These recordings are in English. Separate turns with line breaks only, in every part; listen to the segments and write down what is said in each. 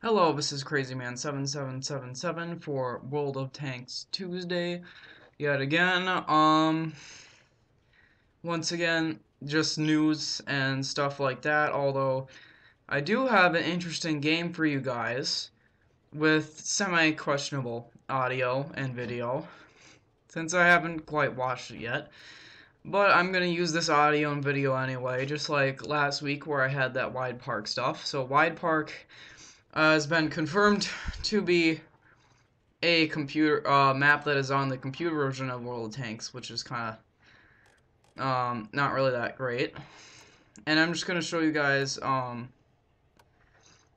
Hello, this is CrazyMan7777 for World of Tanks Tuesday yet again. Once again, just news and stuff like that, although I do have an interesting game for you guys with semi-questionable audio and video, since I haven't quite watched it yet. But I'm going to use this audio and video anyway, just like last week where I had that Wide Park stuff. So Wide Park has been confirmed to be a computer map that is on the computer version of World of Tanks, which is kind of not really that great. And I'm just gonna show you guys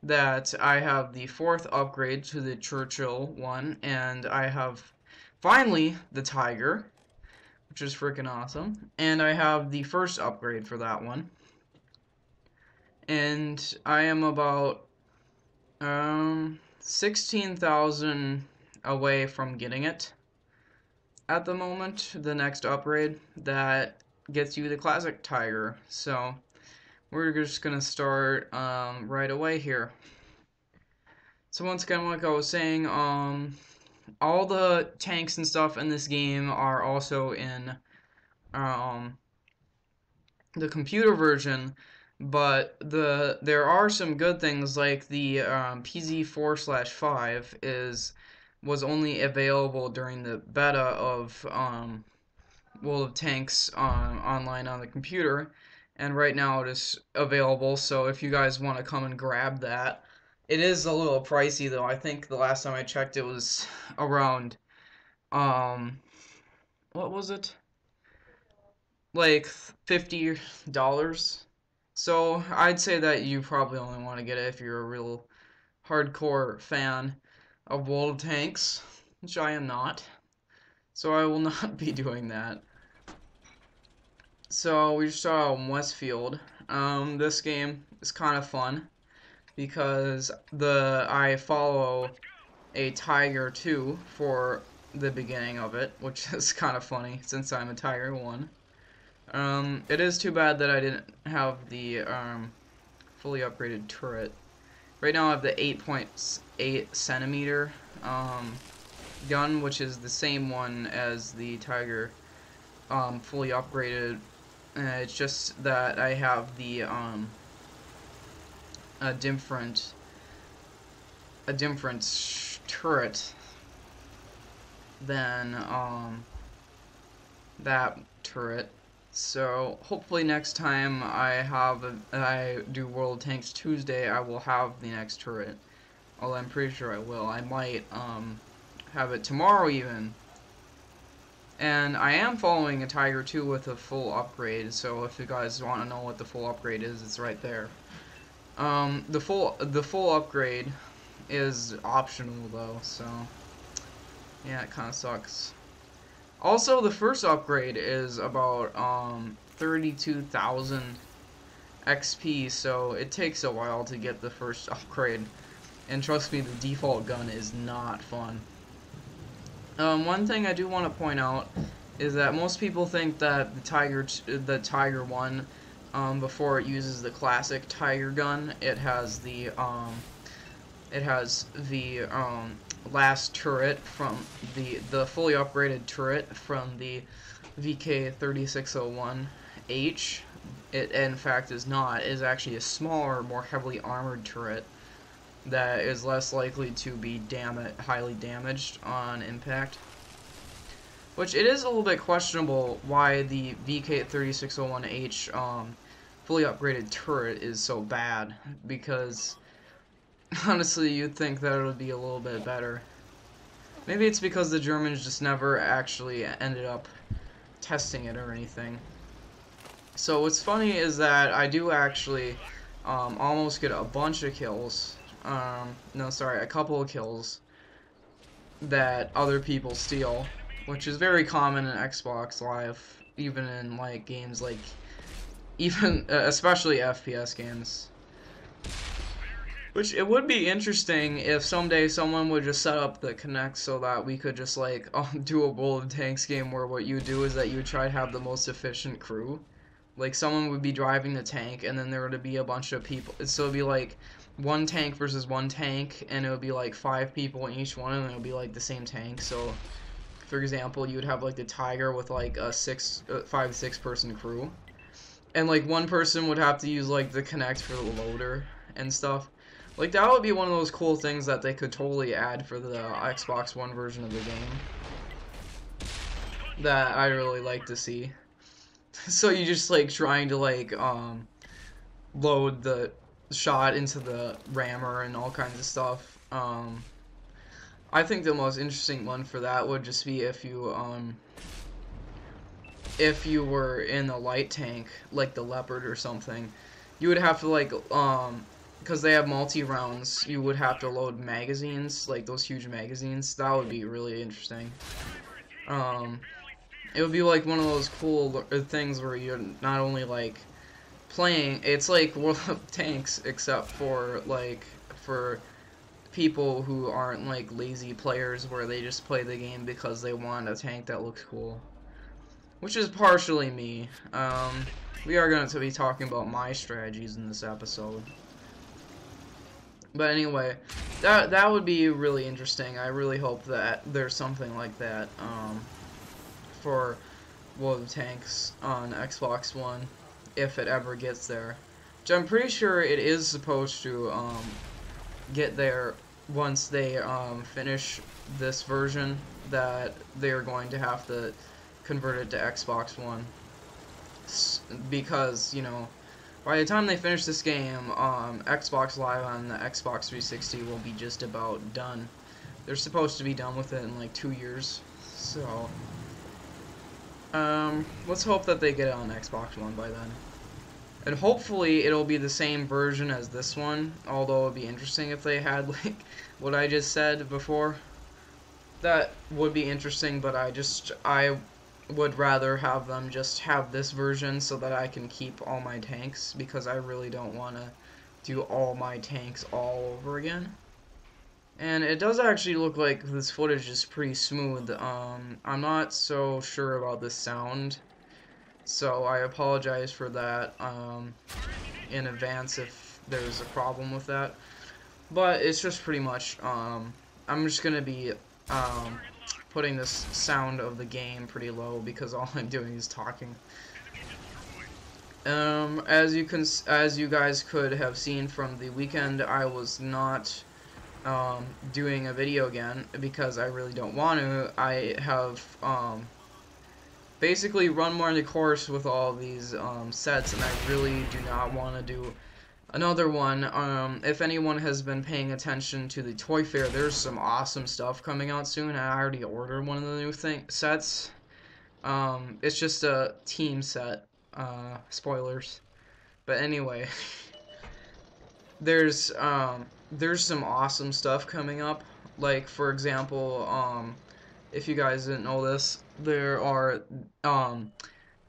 that I have the 4th upgrade to the Churchill one, and I have finally the Tiger, which is freaking awesome, and I have the 1st upgrade for that one, and I am about 16,000 away from getting it at the moment, the next upgrade that gets you the classic Tiger. So we're just gonna start right away here. So once again, like I was saying, all the tanks and stuff in this game are also in the computer version, but there are some good things, like the PZ4/5 was only available during the beta of World of Tanks online on the computer, and right now it is available. So if you guys want to come and grab that, it is a little pricey though. I think the last time I checked, it was around um what was it? Like $50. So I'd say that you probably only want to get it if you're a real hardcore fan of World of Tanks, which I am not. So I will not be doing that. So we just saw Westfield. This game is kind of fun because I follow a Tiger 2 for the beginning of it, which is kind of funny since I'm a Tiger 1. It is too bad that I didn't have the fully upgraded turret. Right now I have the 8.8 centimeter gun, which is the same one as the Tiger fully upgraded. It's just that I have the a different turret than that turret. So hopefully next time I do World of Tanks Tuesday, I will have the next turret. Although I'm pretty sure I will. I might have it tomorrow even. And I am following a Tiger 2 with a full upgrade, so if you guys want to know what the full upgrade is, it's right there. The full upgrade is optional though, so yeah, it kind of sucks. Also, the first upgrade is about 32,000 XP, so it takes a while to get the first upgrade. And trust me, the default gun is not fun. One thing I do want to point out is that most people think that the Tiger 1, before it uses the classic Tiger gun, it has the last turret from the fully upgraded turret from the VK3601H. It in fact is not. It is actually a smaller, more heavily armored turret that is less likely to be highly damaged on impact. Which it is a little bit questionable why the VK3601H fully upgraded turret is so bad, because honestly you'd think that it would be a little bit better. Maybe it's because the Germans just never actually ended up testing it or anything. So what's funny is that I do actually almost get a bunch of kills. No, sorry, a couple of kills that other people steal, which is very common in Xbox Live, even in like games like, especially FPS games. Which, it would be interesting if someday someone would just set up the Kinect so that we could just like do a World of Tanks game where what you do is that you try to have the most efficient crew. Like someone would be driving the tank and then there would be a bunch of people. So it'd be like one tank versus one tank, and it would be like 5 people in each one, and it would be like the same tank. So, for example, you would have like the Tiger with like a 5 to 6 person crew, and like one person would have to use like the Connect for the loader and stuff. Like that would be one of those cool things that they could totally add for the Xbox One version of the game that I really like to see. So you just like trying to like load the shot into the rammer and all kinds of stuff. I think the most interesting one for that would just be if you were in a light tank like the Leopard or something, you would have to like because they have multi-rounds, you would have to load magazines, like those huge magazines. That would be really interesting. It would be like one of those cool things where you're not only like playing, it's like World of Tanks, except for like for people who aren't like lazy players where they just play the game because they want a tank that looks cool, which is partially me. We are going to be talking about my strategies in this episode. But anyway, that would be really interesting. I really hope that there's something like that for World of Tanks on Xbox One, if it ever gets there. Which I'm pretty sure it is supposed to get there once they finish this version, that they're going to have to convert it to Xbox One. Because, you know, by the time they finish this game, Xbox Live on the Xbox 360 will be just about done. They're supposed to be done with it in like 2 years. So, let's hope that they get it on Xbox One by then. And hopefully it'll be the same version as this one, although it would be interesting if they had like what I just said before. That would be interesting, but I would rather have them just have this version so that I can keep all my tanks, because I really don't want to do all my tanks all over again. And it does actually look like this footage is pretty smooth. I'm not so sure about the sound, so I apologize for that in advance if there's a problem with that. But it's just pretty much, I'm just going to be putting this sound of the game pretty low because all I'm doing is talking. As you guys could have seen from the weekend, I was not doing a video again because I really don't want to. I have basically run more into course with all these sets, and I really do not want to do another one. If anyone has been paying attention to the Toy Fair, there's some awesome stuff coming out soon. I already ordered one of the new sets. It's just a team set. Spoilers. But anyway, there's some awesome stuff coming up. Like, for example, if you guys didn't know this, there are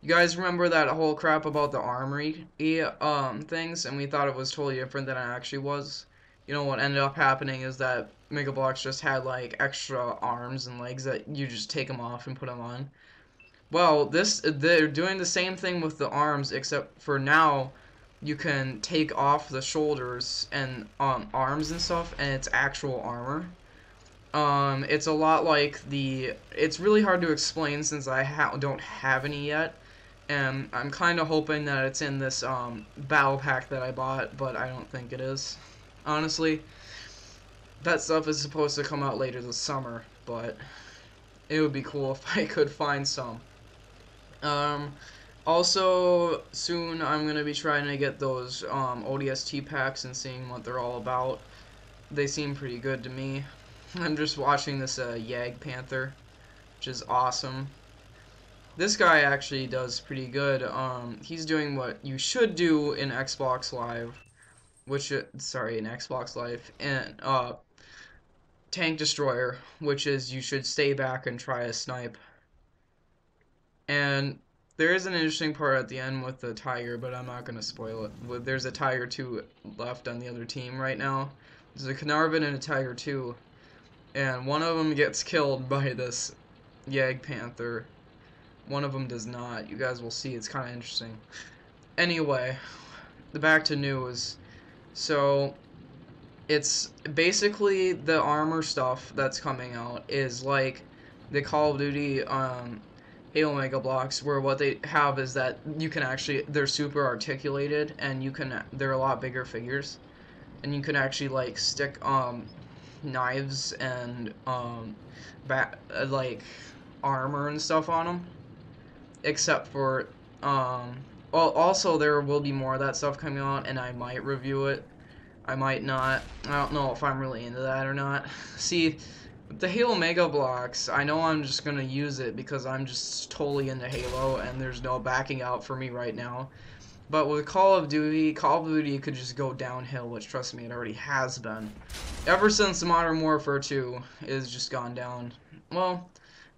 you guys remember that whole crap about the armory things, and we thought it was totally different than it actually was. You know what ended up happening is that Mega Bloks just had like extra arms and legs that you just take them off and put them on. Well, they're doing the same thing with the arms, except for now you can take off the shoulders and arms and stuff, and it's actual armor. It's a lot like it's really hard to explain since I don't have any yet. And I'm kind of hoping that it's in this battle pack that I bought, but I don't think it is. Honestly, that stuff is supposed to come out later this summer, but it would be cool if I could find some. Also, soon I'm going to be trying to get those ODST packs and seeing what they're all about. They seem pretty good to me. I'm just watching this Jagdpanther, which is awesome. This guy actually does pretty good. He's doing what you should do in Xbox Live, in Xbox Live, and Tank Destroyer, which is you should stay back and try a snipe. And there is an interesting part at the end with the Tiger, but I'm not going to spoil it. There's a Tiger 2 left on the other team right now. There's a Carnarvon and a Tiger 2, and one of them gets killed by this Jagdpanther. One of them does not. You guys will see. It's kind of interesting. Anyway, back to news. So, it's basically the armor stuff that's coming out is like the Call of Duty Halo Mega Blocks, where what they have is that you can actually, they're super articulated, and they're a lot bigger figures, and you can actually like stick knives and like armor and stuff on them, except for well, also there will be more of that stuff coming out, and I might review it. I might not. I don't know if I'm really into that or not. See, with the Halo Mega Blocks, I know I'm just gonna use it because I'm just totally into Halo and there's no backing out for me right now. But with Call of Duty could just go downhill, which, trust me, it already has been. Ever since Modern Warfare 2 is just gone down. Well,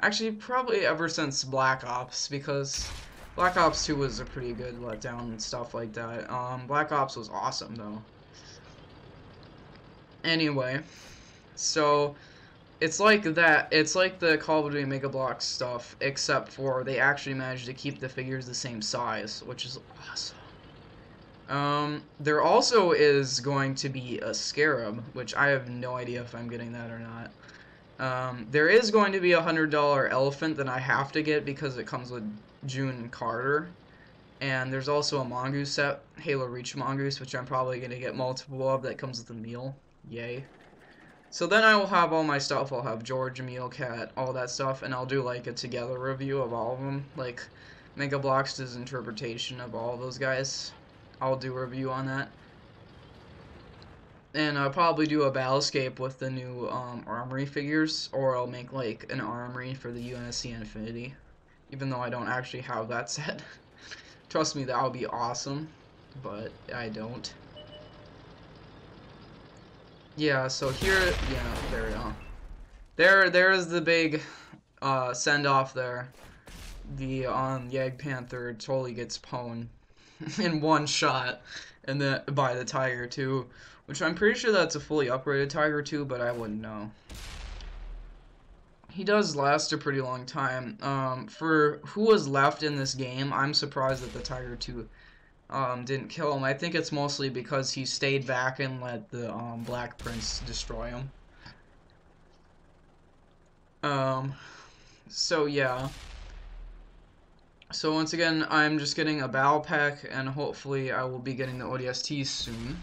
actually, probably ever since Black Ops, because Black Ops 2 was a pretty good letdown and stuff like that. Black Ops was awesome, though. Anyway, so it's like that. It's like the Call of Duty Mega Bloks stuff, except for they actually managed to keep the figures the same size, which is awesome. There also is going to be a Scarab, which I have no idea if I'm getting that or not. There is going to be a $100 elephant that I have to get because it comes with June Carter. And there's also a Mongoose set, Halo Reach Mongoose, which I'm probably going to get multiple of, that comes with a meal. Yay. So then I will have all my stuff. I'll have George, Mealcat, all that stuff, and I'll do like a together review of all of them, like Mega Bloks' interpretation of all of those guys. I'll do a review on that. And I'll probably do a Battlescape with the new Armory figures, or I'll make like an Armory for the UNSC Infinity, even though I don't actually have that set. Trust me, that would be awesome, but I don't. Yeah, so here, yeah, there we go. There is the big send-off there. The Yag Panther totally gets pwned in one shot, and then by the Tiger 2, which I'm pretty sure that's a fully upgraded Tiger 2, but I wouldn't know. He does last a pretty long time. For who was left in this game, I'm surprised that the Tiger 2 didn't kill him. I think it's mostly because he stayed back and let the Black Prince destroy him. So yeah. So once again, I'm just getting a battle pack, and hopefully I will be getting the ODST soon.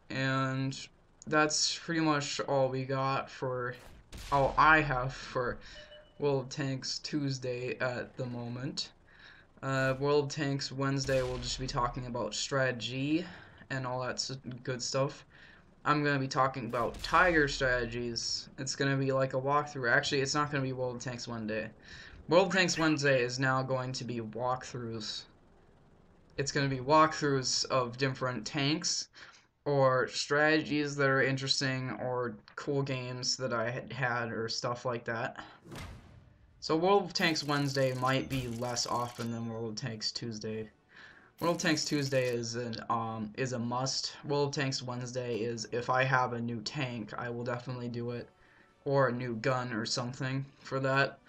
And that's pretty much all we got for, all I have for World of Tanks Tuesday at the moment. World of Tanks Wednesday, we'll just be talking about strategy and all that good stuff. I'm going to be talking about Tiger strategies. It's going to be like a walkthrough. Actually, it's not going to be World of Tanks Wednesday. World of Tanks Wednesday is now going to be walkthroughs. It's going to be walkthroughs of different tanks, or strategies that are interesting, or cool games that I had, or stuff like that. So World of Tanks Wednesday might be less often than World of Tanks Tuesday. World of Tanks Tuesday is a must. World of Tanks Wednesday is, if I have a new tank, I will definitely do it, or a new gun or something for that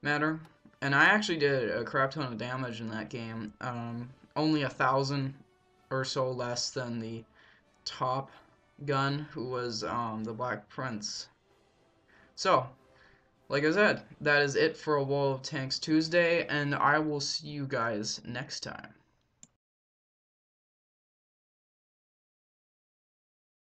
matter. And I actually did a crap ton of damage in that game. Only 1,000 or so less than the top gun, who was the Black Prince. So, like I said, that is it for a World of Tanks Tuesday, and I will see you guys next time.